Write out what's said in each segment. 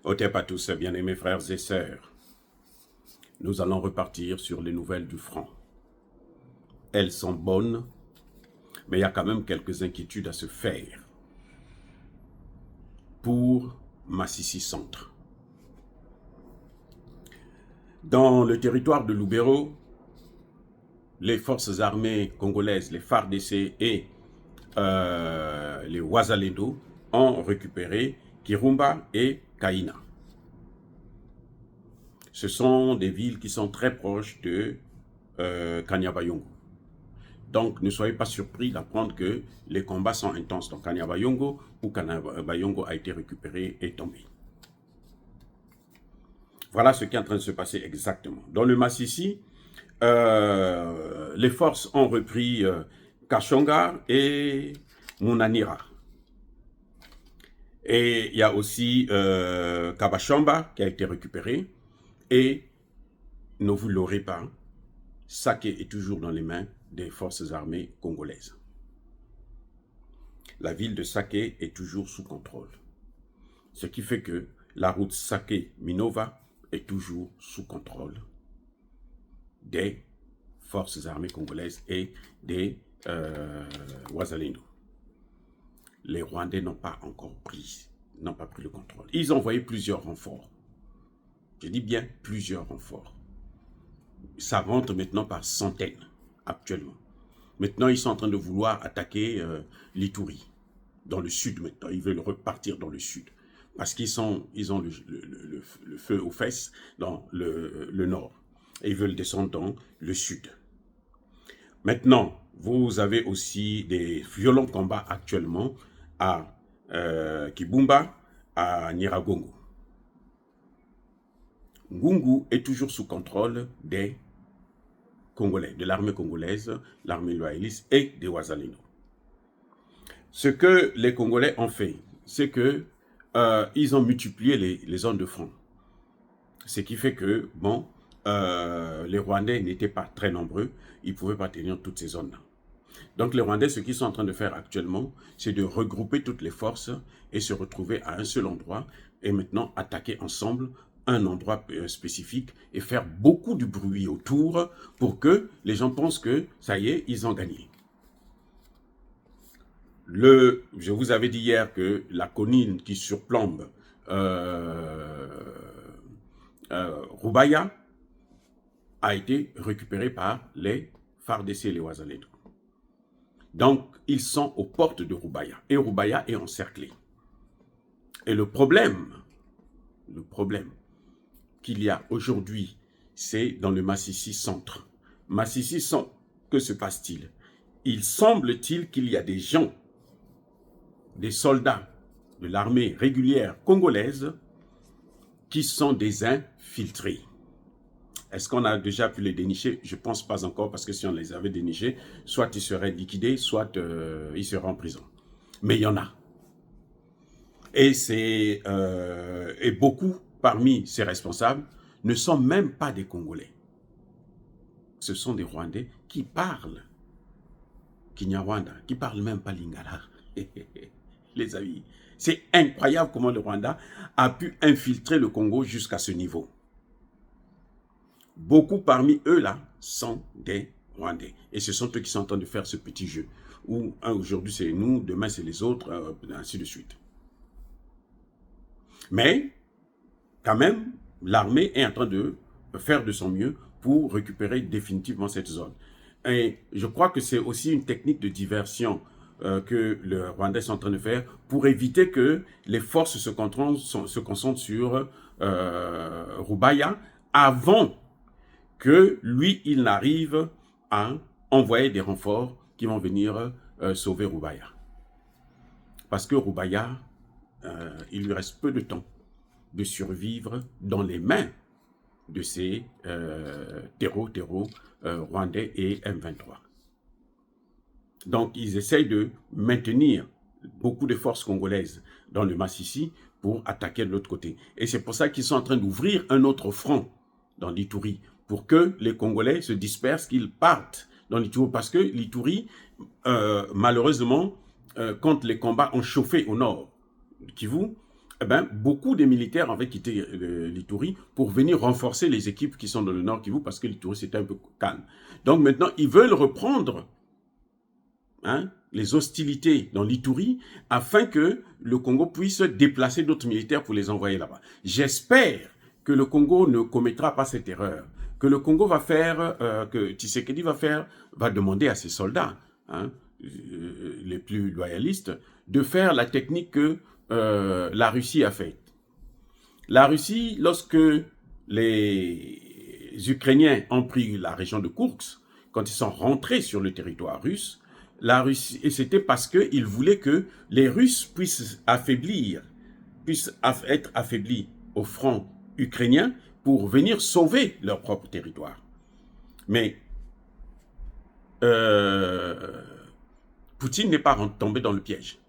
Otep à tous, bien-aimés frères et sœurs. Nous allons repartir sur les nouvelles du front. Elles sont bonnes, mais il y a quand même quelques inquiétudes à se faire pour Massissi Centre. Dans le territoire de Lubero, les forces armées congolaises, les FARDC et les Wazalendo ont récupéré Kirumba et Kaina. Ce sont des villes qui sont très proches de Kanyabayongo. Donc, ne soyez pas surpris d'apprendre que les combats sont intenses dans Kanyabayongo, où Kanyabayongo a été récupéré et tombé. Voilà ce qui est en train de se passer exactement. Dans le Massissi, les forces ont repris Kachonga et Munanira. Et il y a aussi Kabashamba qui a été récupéré. Et ne vous l'aurez pas, Saké est toujours dans les mains des forces armées congolaises. La ville de Saké est toujours sous contrôle. Ce qui fait que la route Saké-Minova est toujours sous contrôle des forces armées congolaises et des Wazalendo. Les Rwandais n'ont pas encore pris le contrôle. Ils ont envoyé plusieurs renforts. Je dis bien plusieurs renforts. Ça rentre maintenant par centaines, actuellement. Maintenant, ils sont en train de vouloir attaquer l'Ituri, dans le sud maintenant. Ils veulent repartir dans le sud. Parce qu'ils ont le feu aux fesses dans le nord. Et ils veulent descendre dans le sud. Maintenant, vous avez aussi des violents combats actuellement à Kibumba, à Nyiragongo. Ngungu est toujours sous contrôle des Congolais, de l'armée congolaise, l'armée loyaliste et des Wazalendo. Ce que les Congolais ont fait, c'est que ils ont multiplié les zones de front. Ce qui fait que, bon, les Rwandais n'étaient pas très nombreux, ils ne pouvaient pas tenir toutes ces zones-là. Donc les Rwandais, ce qu'ils sont en train de faire actuellement, c'est de regrouper toutes les forces et se retrouver à un seul endroit et maintenant attaquer ensemble un endroit spécifique et faire beaucoup de bruit autour pour que les gens pensent que ça y est, ils ont gagné. Je vous avais dit hier que la colline qui surplombe Rubaya a été récupérée par les FARDC et les Wazalendo. Donc, ils sont aux portes de Rubaya et Rubaya est encerclé. Et le problème qu'il y a aujourd'hui, c'est dans le Massissi Centre. Massissi Centre, que se passe-t-il? Il semble-t-il qu'il y a des gens, des soldats de l'armée régulière congolaise qui sont des infiltrés. Est-ce qu'on a déjà pu les dénicher? Je ne pense pas encore, parce que si on les avait dénichés, soit ils seraient liquidés, soit ils seraient en prison. Mais il y en a. Et beaucoup parmi ces responsables ne sont même pas des Congolais. Ce sont des Rwandais qui parlent Kinyarwanda, qui parlent même pas Lingala. Les amis, c'est incroyable comment le Rwanda a pu infiltrer le Congo jusqu'à ce niveau. Beaucoup parmi eux là sont des Rwandais. Et ce sont eux qui sont en train de faire ce petit jeu. Où aujourd'hui c'est nous, demain c'est les autres, ainsi de suite. Mais, quand même, l'armée est en train de faire de son mieux pour récupérer définitivement cette zone. Et je crois que c'est aussi une technique de diversion que les Rwandais sont en train de faire pour éviter que les forces se concentrent sur Rubaya avant que lui, il n'arrive à envoyer des renforts qui vont venir sauver Rubaya. Parce que Rubaya, il lui reste peu de temps de survivre dans les mains de ces terreaux rwandais et M23. Donc, ils essayent de maintenir beaucoup de forces congolaises dans le Massissi pour attaquer de l'autre côté. Et c'est pour ça qu'ils sont en train d'ouvrir un autre front dans l'Ituri, pour que les Congolais se dispersent, qu'ils partent dans l'Ituri. Parce que l'Ituri, malheureusement, quand les combats ont chauffé au nord du Kivu, eh ben, beaucoup de militaires avaient quitté l'Ituri pour venir renforcer les équipes qui sont dans le Nord Kivu parce que l'Ituri c'était un peu calme. Donc maintenant, ils veulent reprendre les hostilités dans l'Ituri afin que le Congo puisse déplacer d'autres militaires pour les envoyer là-bas. J'espère que le Congo ne commettra pas cette erreur, que le Congo va faire, que Tshisekedi va demander à ses soldats, les plus loyalistes, de faire la technique que la Russie a faite. La Russie, lorsque les Ukrainiens ont pris la région de Koursk, quand ils sont rentrés sur le territoire russe, la Russie, et c'était parce qu'ils voulaient que les Russes puissent être affaiblis au front ukrainien pour venir sauver leur propre territoire. Mais Poutine n'est pas tombé dans le piège.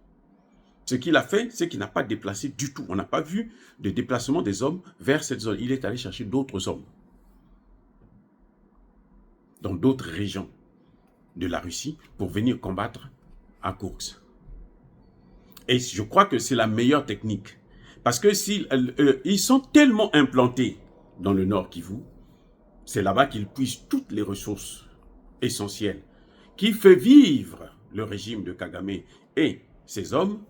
Ce qu'il a fait, c'est qu'il n'a pas déplacé du tout. On n'a pas vu de déplacement des hommes vers cette zone. Il est allé chercher d'autres hommes dans d'autres régions de la Russie pour venir combattre à Koursk. Et je crois que c'est la meilleure technique. Parce que ils sont tellement implantés dans le Nord Kivu, c'est là-bas qu'ils puissent toutes les ressources essentielles qui fait vivre le régime de Kagame et ses hommes.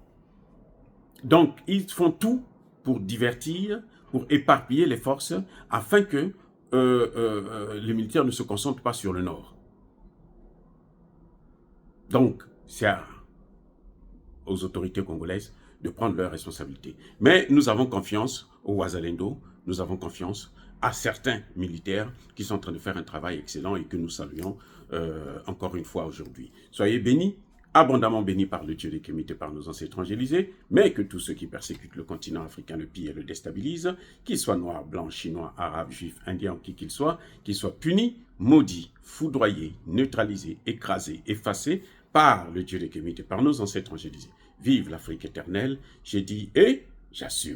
Donc, ils font tout pour divertir, pour éparpiller les forces, afin que les militaires ne se concentrent pas sur le Nord. Donc, c'est aux autorités congolaises de prendre leurs responsabilités. Mais nous avons confiance au Wazalendo, nous avons confiance à certains militaires qui sont en train de faire un travail excellent et que nous saluons encore une fois aujourd'hui. Soyez bénis, abondamment bénis par le Dieu des Kémites et par nos ancêtres évangélisés, mais que tous ceux qui persécutent le continent africain le pillent et le déstabilisent, qu'ils soient noirs, blancs, chinois, arabes, juifs, indiens, qui qu'ils soient punis, maudits, foudroyés, neutralisés, écrasés, effacés par le Dieu des Kémites et par nos ancêtres évangélisés. Vive l'Afrique éternelle, j'ai dit et j'assume.